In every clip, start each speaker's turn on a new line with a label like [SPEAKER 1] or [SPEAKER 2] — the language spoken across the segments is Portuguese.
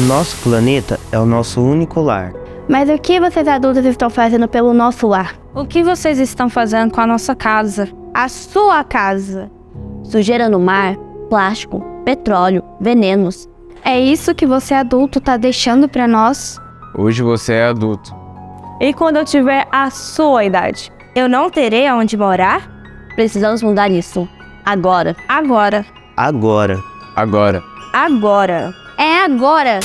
[SPEAKER 1] nosso planeta é o nosso único lar.
[SPEAKER 2] Mas o que vocês adultos estão fazendo pelo nosso lar?
[SPEAKER 3] O que vocês estão fazendo com a nossa casa?
[SPEAKER 2] A sua casa.
[SPEAKER 4] Sujeira no mar, plástico, petróleo, venenos.
[SPEAKER 2] É isso que você adulto tá deixando pra nós?
[SPEAKER 5] Hoje você é adulto.
[SPEAKER 3] E quando eu tiver a sua idade, eu não terei aonde morar?
[SPEAKER 4] Precisamos mudar isso. Agora.
[SPEAKER 3] Agora.
[SPEAKER 1] Agora.
[SPEAKER 5] Agora.
[SPEAKER 3] Agora.
[SPEAKER 2] É agora!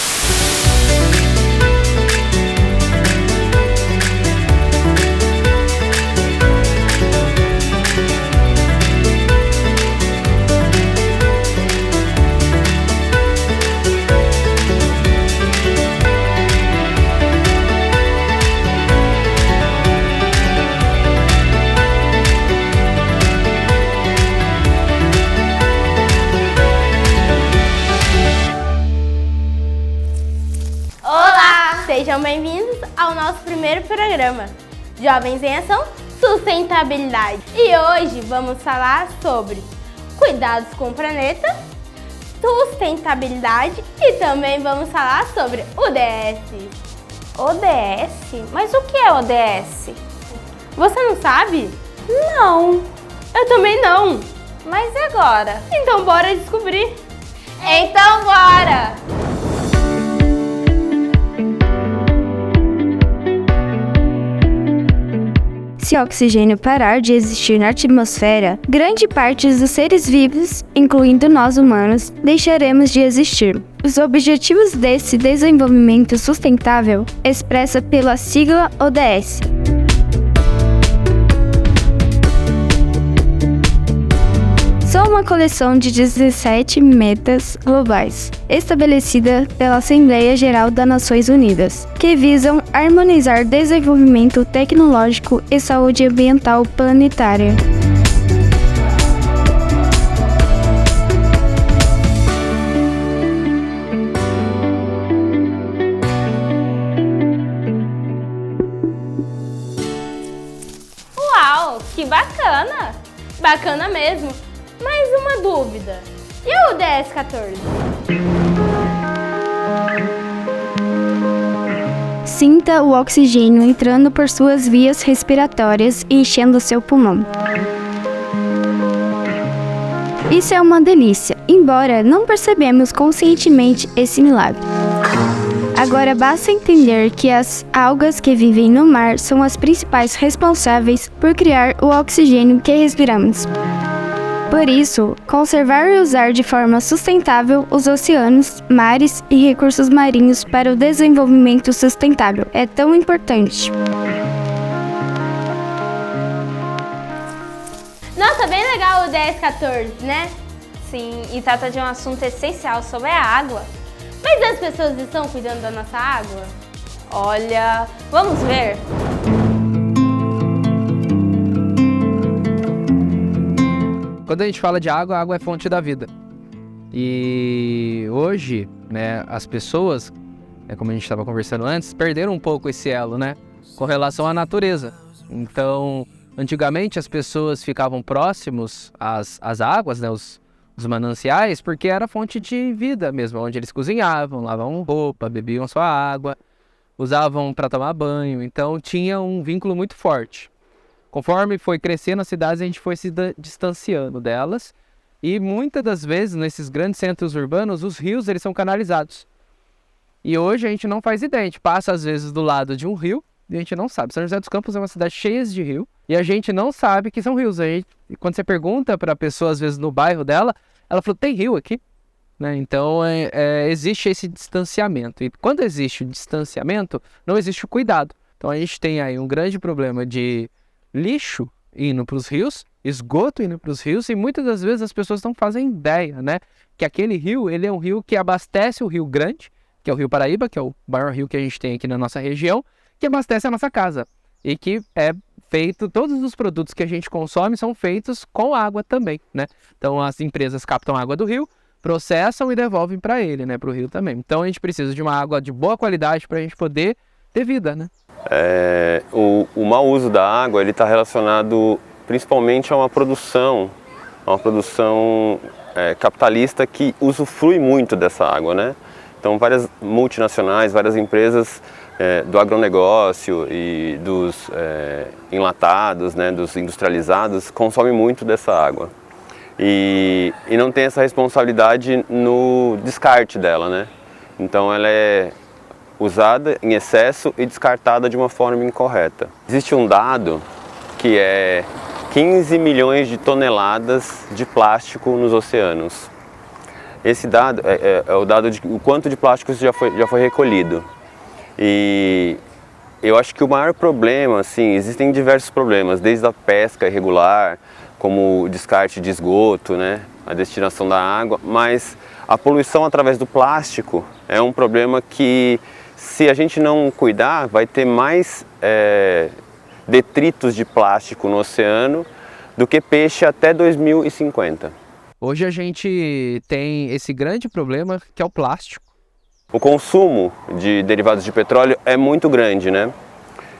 [SPEAKER 6] Sejam bem-vindos ao nosso primeiro programa, Jovens em Ação, Sustentabilidade. E hoje vamos falar sobre cuidados com o planeta, sustentabilidade e também vamos falar sobre ODS.
[SPEAKER 3] ODS? Mas o que é ODS?
[SPEAKER 6] Você não sabe?
[SPEAKER 3] Não.
[SPEAKER 6] Eu também não.
[SPEAKER 3] Mas e agora?
[SPEAKER 6] Então bora descobrir. Então bora!
[SPEAKER 2] Se o oxigênio parar de existir na atmosfera, grande parte dos seres vivos, incluindo nós humanos, deixaremos de existir. Os objetivos desse desenvolvimento sustentável, expressa pela sigla ODS. São uma coleção de 17 metas globais, estabelecida pela Assembleia Geral das Nações Unidas, que visam harmonizar desenvolvimento tecnológico e saúde ambiental planetária.
[SPEAKER 6] Uau, que bacana! Bacana mesmo. Mais uma dúvida. E o ODS 14?
[SPEAKER 2] Sinta o oxigênio entrando por suas vias respiratórias e enchendo seu pulmão. Isso é uma delícia, embora não percebemos conscientemente esse milagre. Agora basta entender que as algas que vivem no mar são as principais responsáveis por criar o oxigênio que respiramos. Por isso, conservar e usar de forma sustentável os oceanos, mares e recursos marinhos para o desenvolvimento sustentável é tão importante.
[SPEAKER 6] Nossa, bem legal o ODS 14, né?
[SPEAKER 3] Sim, e trata de um assunto essencial sobre a água.
[SPEAKER 6] Mas as pessoas estão cuidando da nossa água?
[SPEAKER 3] Olha, vamos ver?
[SPEAKER 5] Quando a gente fala de água, a água é fonte da vida. E hoje, né, as pessoas, como a gente estava conversando antes, perderam um pouco esse elo, né, com relação à natureza. Então, antigamente as pessoas ficavam próximos às águas, né, os mananciais, porque era fonte de vida mesmo, onde eles cozinhavam, lavavam roupa, bebiam sua água, usavam para tomar banho. Então, tinha um vínculo muito forte. Conforme foi crescendo as cidades, a gente foi se distanciando delas. E muitas das vezes, nesses grandes centros urbanos, os rios eles são canalizados. E hoje a gente não faz ideia. A gente passa, às vezes, do lado de um rio e a gente não sabe. São José dos Campos é uma cidade cheia de rio e a gente não sabe que são rios. Quando você pergunta para a pessoa, às vezes, no bairro dela, ela falou, tem rio aqui? Né? Então, existe esse distanciamento. E quando existe o distanciamento, não existe o cuidado. Então, a gente tem aí um grande problema de lixo indo para os rios, esgoto indo para os rios, e muitas das vezes as pessoas não fazem ideia, né? Que aquele rio, ele é um rio que abastece o Rio Grande, que é o Rio Paraíba, que é o maior rio que a gente tem aqui na nossa região, que abastece a nossa casa. E que é feito, todos os produtos que a gente consome são feitos com água também, né? Então as empresas captam água do rio, processam e devolvem para ele, né? Para o rio também. Então a gente precisa de uma água de boa qualidade para a gente poder ter vida, né?
[SPEAKER 7] O mau uso da água ele está relacionado principalmente a uma produção capitalista que usufrui muito dessa água, né? Então várias multinacionais, várias empresas do agronegócio e dos enlatados, né, dos industrializados, consomem muito dessa água. E não tem essa responsabilidade no descarte dela, né? Então ela é usada em excesso e descartada de uma forma incorreta. Existe um dado que é 15 milhões de toneladas de plástico nos oceanos. Esse dado é o dado de o quanto de plástico já foi recolhido. E eu acho que o maior problema, assim, existem diversos problemas, desde a pesca irregular, como o descarte de esgoto, né, a destinação da água, mas a poluição através do plástico é um problema que, se a gente não cuidar, vai ter mais detritos de plástico no oceano do que peixe até 2050.
[SPEAKER 5] Hoje a gente tem esse grande problema que é o plástico.
[SPEAKER 7] O consumo de derivados de petróleo é muito grande, né?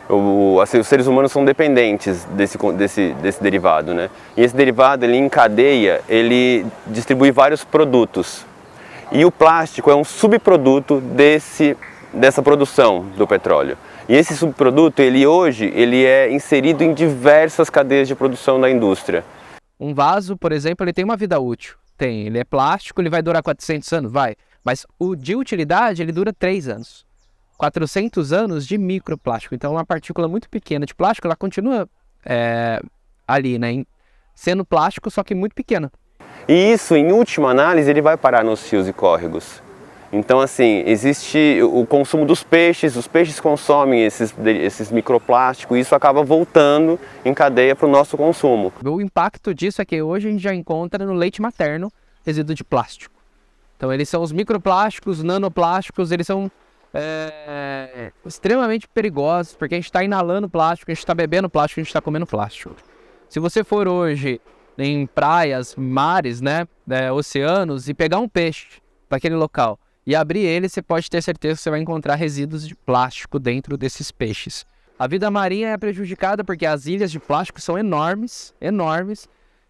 [SPEAKER 7] Os seres humanos são dependentes desse derivado, né? E esse derivado, ele em cadeia, ele distribui vários produtos. E o plástico é um subproduto dessa produção do petróleo. E esse subproduto, hoje é inserido em diversas cadeias de produção da indústria.
[SPEAKER 5] Um vaso, por exemplo, ele tem uma vida útil. Ele é plástico, ele vai durar 400 anos? Vai. Mas o de utilidade, ele dura 3 anos. 400 anos de microplástico. Então, uma partícula muito pequena de plástico, ela continua ali, né? Sendo plástico, só que muito pequena.
[SPEAKER 7] E isso, em última análise, ele vai parar nos rios e córregos. Então, assim, existe o consumo dos peixes, os peixes consomem esses microplásticos e isso acaba voltando em cadeia para o nosso consumo.
[SPEAKER 5] O impacto disso é que hoje a gente já encontra no leite materno resíduo de plástico. Então, eles são os microplásticos, nanoplásticos, eles são extremamente perigosos, porque a gente está inalando plástico, a gente está bebendo plástico, a gente está comendo plástico. Se você for hoje em praias, mares, né, oceanos, e pegar um peixe daquele local e abrir ele, você pode ter certeza que você vai encontrar resíduos de plástico dentro desses peixes. A vida marinha é prejudicada porque as ilhas de plástico são enormes,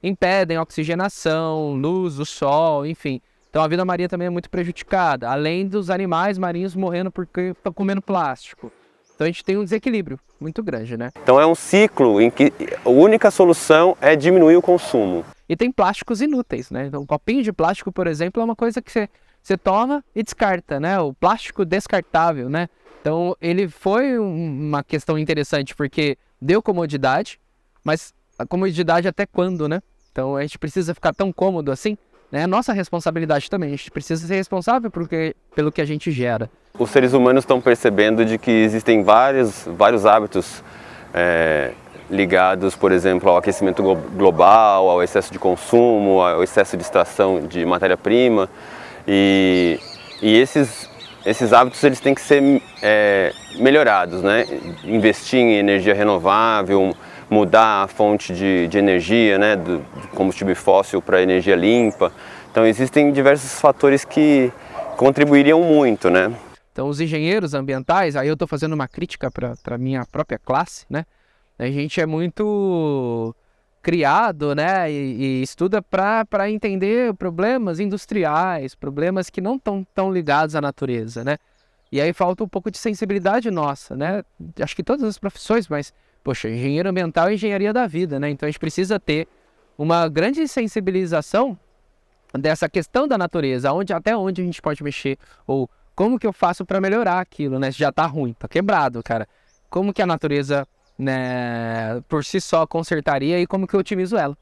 [SPEAKER 5] impedem a oxigenação, luz, o sol, enfim. Então a vida marinha também é muito prejudicada, além dos animais marinhos morrendo porque estão comendo plástico. Então a gente tem um desequilíbrio muito grande, né?
[SPEAKER 7] Então é um ciclo em que a única solução é diminuir o consumo.
[SPEAKER 5] E tem plásticos inúteis, né? Então um copinho de plástico, por exemplo, é uma coisa que você toma e descarta, né? O plástico descartável, né? Então ele foi uma questão interessante porque deu comodidade, mas a comodidade até quando, né? Então a gente precisa ficar tão cômodo assim? É nossa responsabilidade também, a gente precisa ser responsável pelo que a gente gera.
[SPEAKER 7] Os seres humanos estão percebendo de que existem vários hábitos ligados, por exemplo, ao aquecimento global, ao excesso de consumo, ao excesso de extração de matéria-prima. E esses hábitos eles têm que ser melhorados, né? Investir em energia renovável, mudar a fonte de energia, né, do combustível fóssil para energia limpa. Então existem diversos fatores que contribuiriam muito, né?
[SPEAKER 5] Então os engenheiros ambientais, aí eu estou fazendo uma crítica para a minha própria classe, né? A gente é muito criado, né, e estuda para entender problemas industriais, problemas que não estão tão ligados à natureza, né? E aí falta um pouco de sensibilidade nossa, né? Acho que todas as profissões, mas poxa, engenheiro ambiental é engenharia da vida, né? Então a gente precisa ter uma grande sensibilização dessa questão da natureza, até onde a gente pode mexer, ou como que eu faço para melhorar aquilo, né? Se já tá ruim, tá quebrado, cara. Como que a natureza, né, por si só consertaria e como que eu otimizo ela,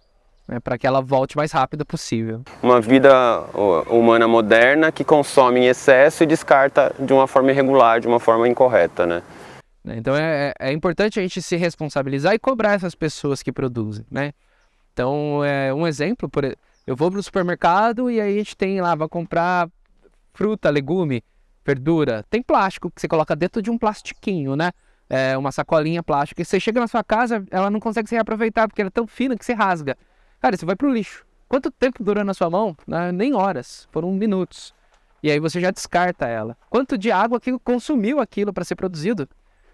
[SPEAKER 5] né, para que ela volte o mais rápido possível.
[SPEAKER 7] Uma vida humana moderna que consome em excesso e descarta de uma forma irregular, de uma forma incorreta, né?
[SPEAKER 5] Então é importante a gente se responsabilizar e cobrar essas pessoas que produzem, né? Então, um exemplo, eu vou para o supermercado e aí a gente tem lá, vai comprar fruta, legume, verdura. Tem plástico que você coloca dentro de um plastiquinho, né? Uma sacolinha plástica. E você chega na sua casa, ela não consegue se reaproveitar porque ela é tão fina que você rasga. Cara, você vai pro lixo. Quanto tempo dura na sua mão? Nem horas, foram minutos. E aí você já descarta ela. Quanto de água que consumiu aquilo para ser produzido?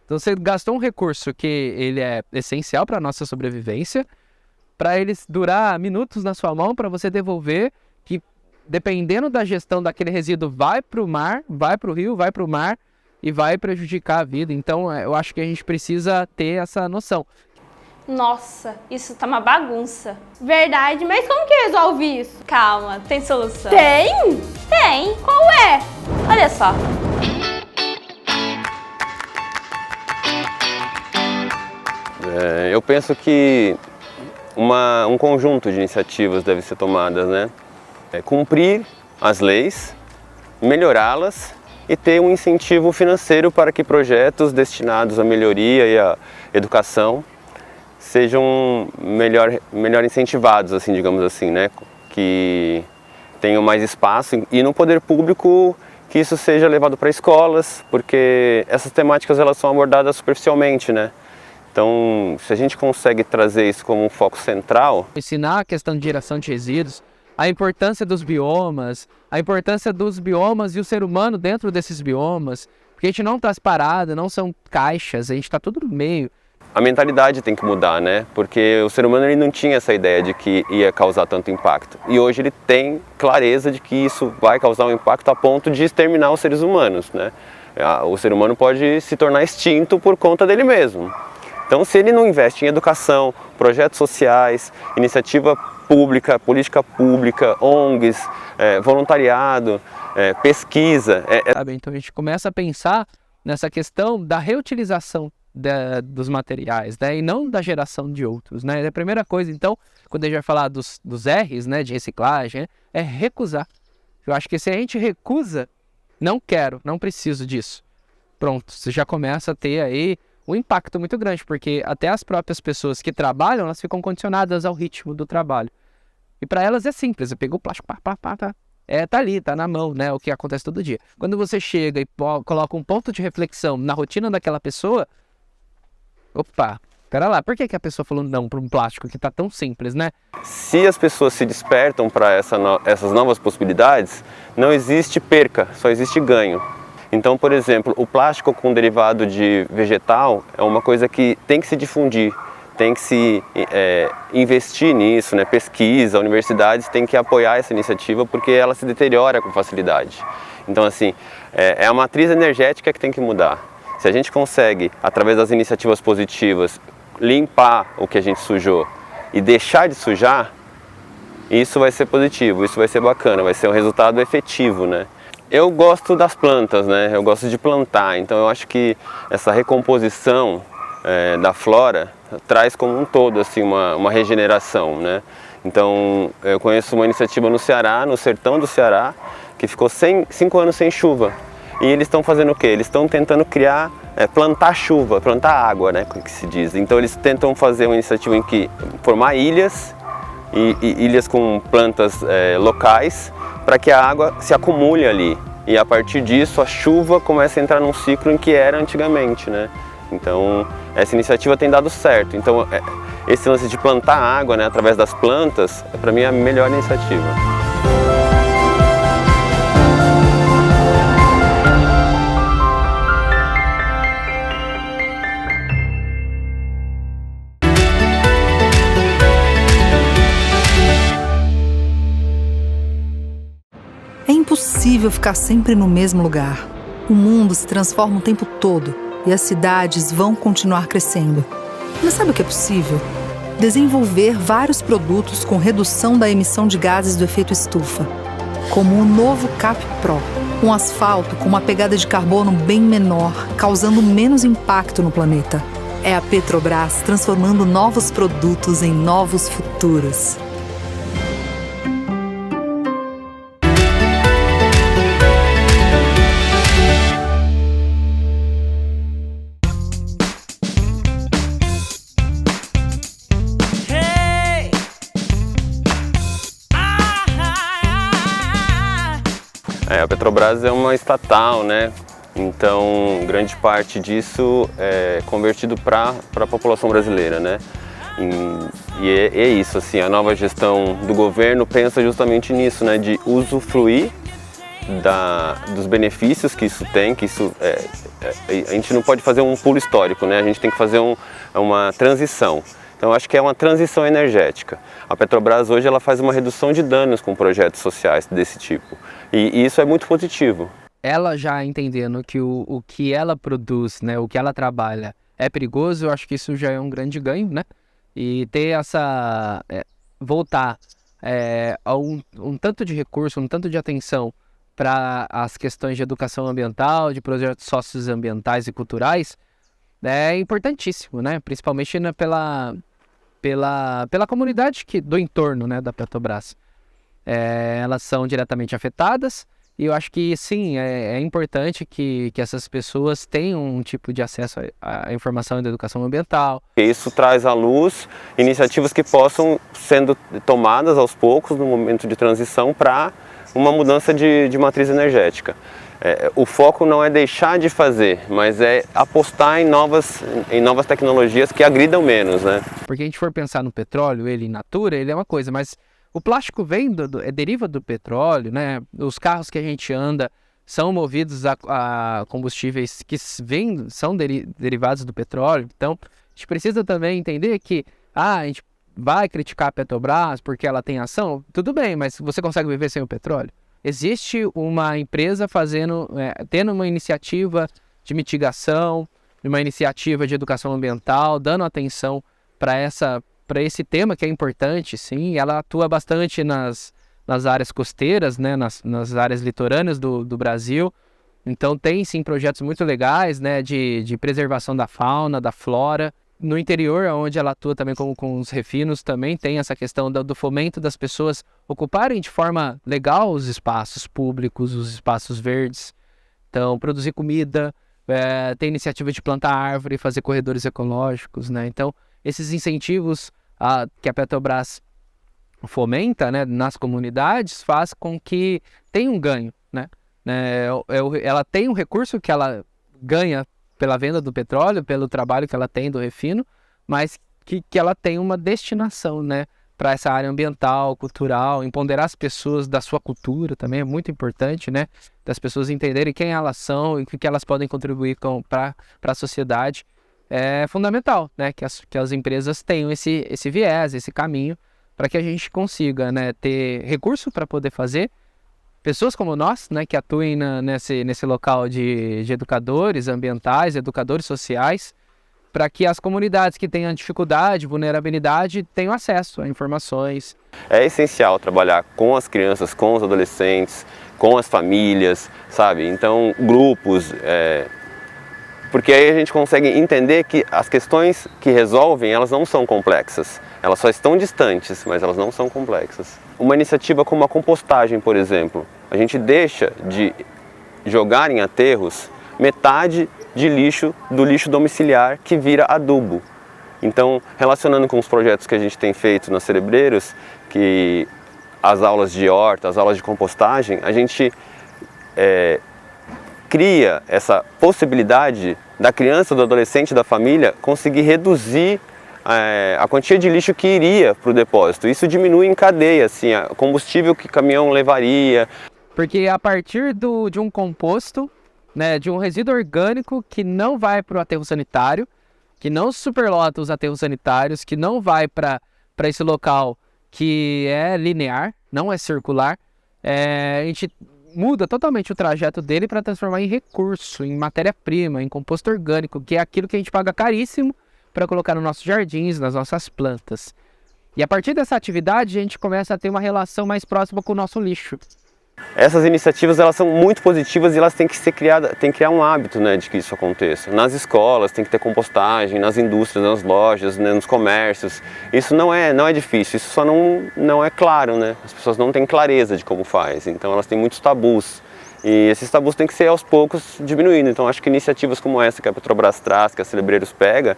[SPEAKER 5] Então você gastou um recurso que ele é essencial para a nossa sobrevivência, para ele durar minutos na sua mão, para você devolver, que dependendo da gestão daquele resíduo, vai para o mar, vai para o rio, vai para o mar e vai prejudicar a vida. Então, eu acho que a gente precisa ter essa noção.
[SPEAKER 8] Nossa, isso tá uma bagunça.
[SPEAKER 6] Verdade, mas como que resolve isso?
[SPEAKER 8] Calma, tem solução.
[SPEAKER 6] Tem?
[SPEAKER 8] Tem.
[SPEAKER 6] Qual é?
[SPEAKER 8] Olha só.
[SPEAKER 7] Eu penso que um conjunto de iniciativas deve ser tomadas, né? Cumprir as leis, melhorá-las e ter um incentivo financeiro para que projetos destinados à melhoria e à educação sejam melhor incentivados, assim, digamos assim, né? Que tenham mais espaço e no poder público que isso seja levado para escolas, porque essas temáticas elas são abordadas superficialmente, né? Então, se a gente consegue trazer isso como um foco central...
[SPEAKER 5] Ensinar a questão de geração de resíduos, a importância dos biomas, e o ser humano dentro desses biomas, porque a gente não está separado, não são caixas, a gente está tudo no meio.
[SPEAKER 7] A mentalidade tem que mudar, né? Porque o ser humano ele não tinha essa ideia de que ia causar tanto impacto. E hoje ele tem clareza de que isso vai causar um impacto a ponto de exterminar os seres humanos, né? O ser humano pode se tornar extinto por conta dele mesmo. Então, se ele não investe em educação, projetos sociais, iniciativa pública, política pública, ONGs, voluntariado, pesquisa...
[SPEAKER 5] Então, a gente começa a pensar nessa questão da reutilização dos materiais, né? E não da geração de outros, né? A primeira coisa, então, quando a gente vai falar dos R's, né, de reciclagem, é recusar. Eu acho que se a gente recusa, não quero, não preciso disso. Pronto, você já começa a ter aí um impacto muito grande, porque até as próprias pessoas que trabalham, elas ficam condicionadas ao ritmo do trabalho. E para elas é simples, eu pego o plástico, tá ali, tá na mão, né, o que acontece todo dia. Quando você chega e coloca um ponto de reflexão na rotina daquela pessoa, opa, pera lá, por que a pessoa falou não para um plástico que tá tão simples, né?
[SPEAKER 7] Se as pessoas se despertam para essas novas possibilidades, não existe perca, só existe ganho. Então, por exemplo, o plástico com derivado de vegetal é uma coisa que tem que se difundir, tem que se investir nisso, né? Pesquisa, universidades têm que apoiar essa iniciativa porque ela se deteriora com facilidade. Então, assim, é a matriz energética que tem que mudar. Se a gente consegue, através das iniciativas positivas, limpar o que a gente sujou e deixar de sujar, isso vai ser positivo, isso vai ser bacana, vai ser um resultado efetivo, né? Eu gosto das plantas, né? Eu gosto de plantar, então eu acho que essa recomposição da flora traz como um todo assim, uma regeneração, né? Então eu conheço uma iniciativa no Ceará, no sertão do Ceará, que ficou 5 anos sem chuva. E eles estão fazendo o quê? Eles estão tentando criar, plantar chuva, plantar água, né? Que se diz. Então eles tentam fazer uma iniciativa em que formar ilhas, e ilhas com plantas locais, para que a água se acumule ali. E a partir disso a chuva começa a entrar num ciclo em que era antigamente, né? Então essa iniciativa tem dado certo. Então esse lance de plantar água, né, através das plantas, para mim é a melhor iniciativa.
[SPEAKER 9] É impossível ficar sempre no mesmo lugar. O mundo se transforma o tempo todo e as cidades vão continuar crescendo. Mas sabe o que é possível? Desenvolver vários produtos com redução da emissão de gases do efeito estufa, como o novo Cap Pro, um asfalto com uma pegada de carbono bem menor, causando menos impacto no planeta. É a Petrobras transformando novos produtos em novos futuros.
[SPEAKER 7] A Petrobras é uma estatal, né? Então, grande parte disso é convertido para a população brasileira, né? E é isso, assim, a nova gestão do governo pensa justamente nisso, né? De usufruir dos benefícios que isso tem, que isso a gente não pode fazer um pulo histórico, né? A gente tem que fazer uma transição. Então acho que é uma transição energética. A Petrobras hoje ela faz uma redução de danos com projetos sociais desse tipo. E isso é muito positivo.
[SPEAKER 5] Ela já entendendo que o que ela produz, né, o que ela trabalha é perigoso, eu acho que isso já é um grande ganho, né? E ter essa... voltar a um tanto de recurso, um tanto de atenção para as questões de educação ambiental, de projetos socioambientais e culturais, é importantíssimo, né? Principalmente pela comunidade do entorno, né, da Petrobras. Elas são diretamente afetadas e eu acho que sim, é importante que essas pessoas tenham um tipo de acesso à informação da educação ambiental.
[SPEAKER 7] Isso traz à luz iniciativas que possam sendo tomadas aos poucos no momento de transição para uma mudança de matriz energética. O foco não é deixar de fazer, mas é apostar em novas tecnologias que agridam menos, né?
[SPEAKER 5] Porque a gente for pensar no petróleo, ele in natura, ele é uma coisa, mas o plástico deriva do petróleo, né? Os carros que a gente anda são movidos a combustíveis que são derivados do petróleo. Então, a gente precisa também entender que a gente vai criticar a Petrobras porque ela tem ação. Tudo bem, mas você consegue viver sem o petróleo? Existe uma empresa tendo uma iniciativa de mitigação, uma iniciativa de educação ambiental, dando atenção para esse tema que é importante, sim. Ela atua bastante nas áreas costeiras, né, nas áreas litorâneas do Brasil. Então tem sim projetos muito legais, né, de preservação da fauna, da flora. No interior, onde ela atua também com os refinos, também tem essa questão do fomento das pessoas ocuparem de forma legal os espaços públicos, os espaços verdes. Então, produzir comida, tem iniciativa de plantar árvore, fazer corredores ecológicos, né? Então, esses incentivos que a Petrobras fomenta, né, nas comunidades faz com que tenha um ganho, né? Ela tem um recurso que ela ganha pela venda do petróleo, pelo trabalho que ela tem do refino, mas que ela tem uma destinação, né, para essa área ambiental, cultural, empoderar as pessoas da sua cultura também é muito importante, né, das pessoas entenderem quem elas são e o que elas podem contribuir para a sociedade. É fundamental, né, que as empresas tenham esse viés, esse caminho, para que a gente consiga, né, ter recurso para poder fazer. Pessoas como nós, né, que atuem nesse local de educadores ambientais, educadores sociais, para que as comunidades que tenham dificuldade, vulnerabilidade, tenham acesso a informações.
[SPEAKER 7] É essencial trabalhar com as crianças, com os adolescentes, com as famílias, sabe? Então, grupos, porque aí a gente consegue entender que as questões que resolvem, elas não são complexas. Elas só estão distantes, mas elas não são complexas. Uma iniciativa como a compostagem, por exemplo, a gente deixa de jogar em aterros metade do lixo domiciliar que vira adubo. Então, relacionando com os projetos que a gente tem feito nas Cerebreiros, que as aulas de horta, as aulas de compostagem, a gente cria essa possibilidade da criança, do adolescente, da família conseguir reduzir a quantia de lixo que iria para o depósito. Isso diminui em cadeia, assim, o combustível que o caminhão levaria.
[SPEAKER 5] Porque a partir de um composto, né, de um resíduo orgânico que não vai para o aterro sanitário, que não superlota os aterros sanitários, que não vai para esse local que é linear, não é circular, a gente muda totalmente o trajeto dele para transformar em recurso, em matéria-prima, em composto orgânico, que é aquilo que a gente paga caríssimo para colocar nos nossos jardins, nas nossas plantas. E a partir dessa atividade, a gente começa a ter uma relação mais próxima com o nosso lixo.
[SPEAKER 7] Essas iniciativas, elas são muito positivas e elas têm que ser criadas, tem que criar um hábito, né, de que isso aconteça. Nas escolas tem que ter compostagem, nas indústrias, nas lojas, né, nos comércios. Isso não é difícil, isso só não é claro, né? As pessoas não têm clareza de como faz, então elas têm muitos tabus. E esses tabus têm que ser aos poucos diminuindo. Então acho que iniciativas como essa que a Petrobras traz, que a Cerebreiros pega,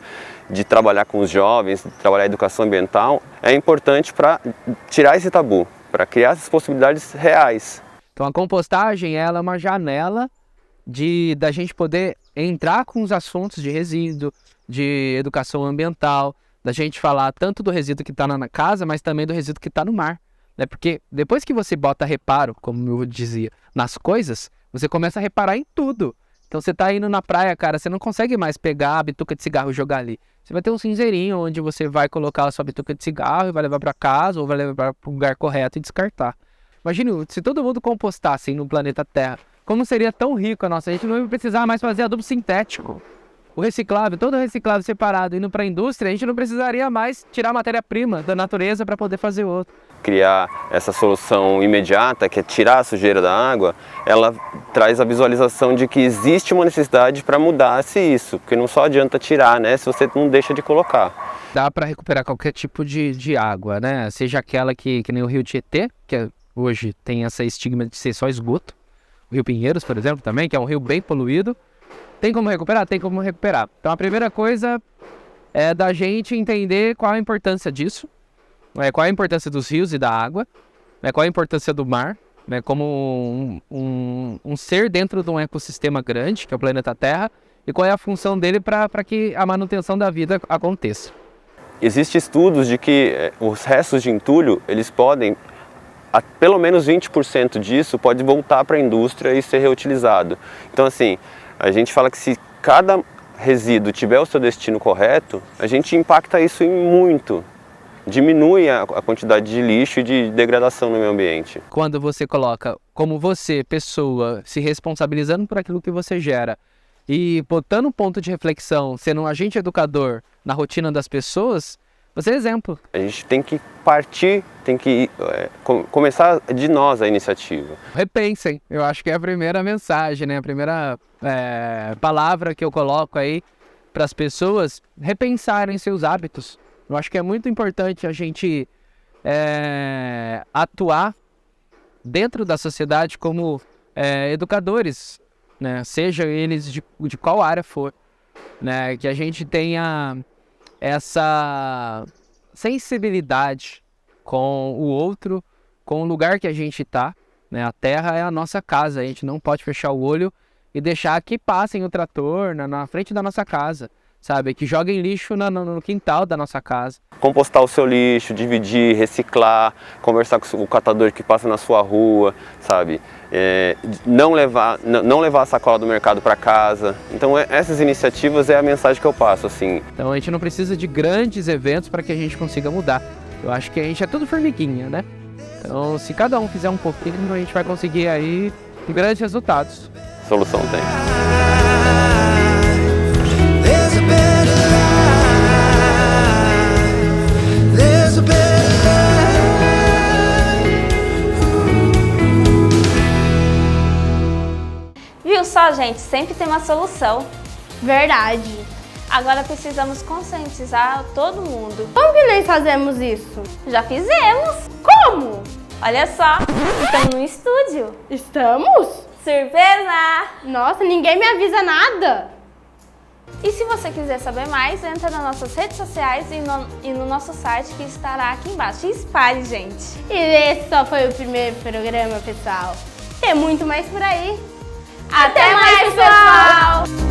[SPEAKER 7] de trabalhar com os jovens, de trabalhar a educação ambiental, é importante para tirar esse tabu, para criar essas possibilidades reais.
[SPEAKER 5] Então a compostagem ela é uma janela da gente poder entrar com os assuntos de resíduo, de educação ambiental, da gente falar tanto do resíduo que está na casa, mas também do resíduo que está no mar. Né? Porque depois que você bota reparo, como eu dizia, nas coisas, você começa a reparar em tudo. Então você tá indo na praia, cara, você não consegue mais pegar a bituca de cigarro e jogar ali. Você vai ter um cinzeirinho onde você vai colocar a sua bituca de cigarro e vai levar para casa ou vai levar para o lugar correto e descartar. Imagine se todo mundo compostasse no planeta Terra, como seria tão rico a nossa, a gente não ia precisar mais fazer adubo sintético. O reciclável, todo reciclável separado indo para a indústria, a gente não precisaria mais tirar matéria-prima da natureza para poder fazer outro.
[SPEAKER 7] Criar essa solução imediata, que é tirar a sujeira da água, ela traz a visualização de que existe uma necessidade para mudar-se isso, porque não só adianta tirar, né, se você não deixa de colocar.
[SPEAKER 5] Dá para recuperar qualquer tipo de água, né? Seja aquela que nem o Rio Tietê, que hoje tem essa estigma de ser só esgoto. O Rio Pinheiros, por exemplo, também, que é um rio bem poluído. Tem como recuperar? Tem como recuperar. Então a primeira coisa é da gente entender qual a importância disso, qual a importância dos rios e da água, qual a importância do mar, como um ser dentro de um ecossistema grande, que é o planeta Terra, e qual é a função dele para que a manutenção da vida aconteça.
[SPEAKER 7] Existem estudos de que os restos de entulho, eles podem, pelo menos 20% disso pode voltar para a indústria e ser reutilizado. Então assim, a gente fala que se cada resíduo tiver o seu destino correto, a gente impacta isso em muito. Diminui a quantidade de lixo e de degradação no meio ambiente.
[SPEAKER 5] Quando você coloca como você, pessoa, se responsabilizando por aquilo que você gera e botando um ponto de reflexão, sendo um agente educador na rotina das pessoas, você é exemplo.
[SPEAKER 7] A gente tem que partir, tem que começar de nós a iniciativa.
[SPEAKER 5] Repensem, eu acho que é a primeira mensagem, né? A primeira palavra que eu coloco aí para as pessoas repensarem seus hábitos. Eu acho que é muito importante a gente atuar dentro da sociedade como educadores, né? Seja eles de qual área for, né? Que a gente tenha essa sensibilidade com o outro, com o lugar que a gente está, né? A terra é a nossa casa, a gente não pode fechar o olho e deixar que passem o trator na frente da nossa casa, sabe? Que joguem lixo no quintal da nossa casa.
[SPEAKER 7] Compostar o seu lixo, dividir, reciclar, conversar com o catador que passa na sua rua, sabe? Não levar a sacola do mercado para casa. Então essas iniciativas é a mensagem que eu passo, assim.
[SPEAKER 5] Então a gente não precisa de grandes eventos para que a gente consiga mudar. Eu acho que a gente é tudo formiguinha, né? Então se cada um fizer um pouquinho, a gente vai conseguir aí grandes resultados.
[SPEAKER 7] Solução tem.
[SPEAKER 8] Viu só, gente? Sempre tem uma solução.
[SPEAKER 6] Verdade.
[SPEAKER 8] Agora precisamos conscientizar todo mundo.
[SPEAKER 6] Como que nós fazemos isso?
[SPEAKER 8] Já fizemos!
[SPEAKER 6] Como?
[SPEAKER 8] Olha só, estamos no estúdio.
[SPEAKER 6] Estamos?
[SPEAKER 8] Surpresa!
[SPEAKER 6] Nossa, ninguém me avisa nada.
[SPEAKER 8] E se você quiser saber mais, entra nas nossas redes sociais e no nosso site que estará aqui embaixo. E espalhe, gente!
[SPEAKER 6] E esse só foi o primeiro programa, pessoal. Tem muito mais por aí. Até mais, pessoal!